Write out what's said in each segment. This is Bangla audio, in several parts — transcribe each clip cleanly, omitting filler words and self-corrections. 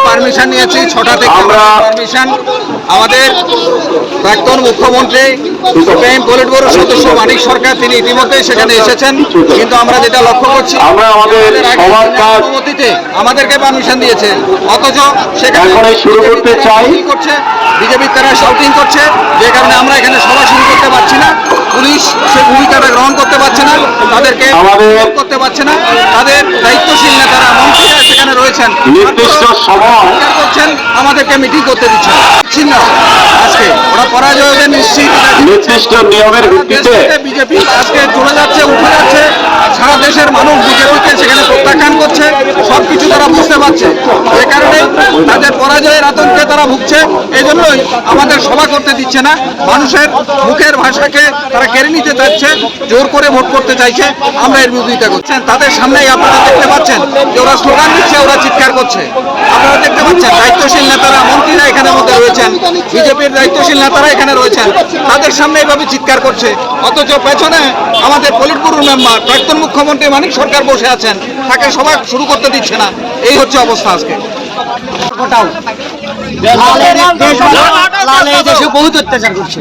পারমিশন নিয়েছি 6টা থেকে পারমিশন আমাদের প্রাক্তন মুখ্যমন্ত্রী পলিট ব্যুরোর সদস্য মানিক সরকার তিনি ইতিমধ্যে সেখানে এসেছেন, কিন্তু আমরা যেটা লক্ষ্য করছি অনুমতিতে আমাদেরকে পারমিশন দিয়েছে, অথচ সেখানে শুরু করতে করছে বিজেপির তারা শাউটিং করছে, যে কারণে আমরা এখানে সভা শুরু করতে পারছি না। পুলিশ সে ভূমিকাটা গ্রহণ করতে পারছে না, তাদেরকে করতে পারছে না। তাদের দায়িত্বশীল নেতারা মন্ত্রীরা সেখানে রয়েছেন, নির্দিষ্ট সময় করছেন, আমাদেরকে মিটিং করতে দিচ্ছেন না। আজকে ওরা পরাজয় ওদের নিশ্চিত, নির্দিষ্ট নিয়মের ভিত্তিতে বিজেপি আজকে চলে যাচ্ছে, উঠে যাচ্ছে। সারা দেশের মানুষ বিজেপিকে সেখানে প্রত্যাখ্যান করছে, সবকিছু তারা বুঝতে পারছে। যে কারণে তাদের পরাজয়ের আতঙ্কে তারা ভুগছে, এই জন্যই আমাদের সভা করতে দিচ্ছে না। মানুষের মুখের ভাষাকে তারা কেড়ে নিতে চাইছে, জোর করে ভোট করতে চাইছে। আমরা এর বিরোধিতা করছেন। তাদের সামনেই আপনারা দেখতে পাচ্ছেন যে ওরা স্লোগান দিচ্ছে, ওরা চিৎকার করছে। আপনারা দেখতে পাচ্ছেন দায়িত্বশীল নেতারা মন্ত্রীরা এখানে মধ্যে রয়েছেন, বিজেপির দায়িত্বশীল নেতারা এখানে রয়েছেন, তাদের সামনে এইভাবে চিৎকার করছে। অথচ পেছনে আমাদের পলিট ব্যুরো মেম্বার প্রাক্তন মুখ্যমন্ত্রী মানিক সরকার বসে আছেন, তাকে সভা শুরু করতে দিচ্ছে না। এই হচ্ছে অবস্থা আজকে। বহুত অত্যাচার করছে,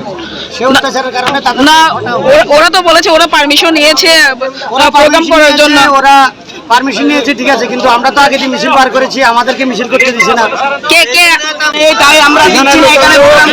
না ওরা তো বলেছে ওরা পারমিশন নিয়েছে প্রোগ্রাম করার জন্য, ওরা পারমিশন নিয়েছে ঠিক আছে, কিন্তু আমরা তো আগে মিছিল বার করেছি, আমাদেরকে মিছিল করতে দিছে না। কে কে এটাই আমরা দিচ্ছি না এখানে প্রোগ্রাম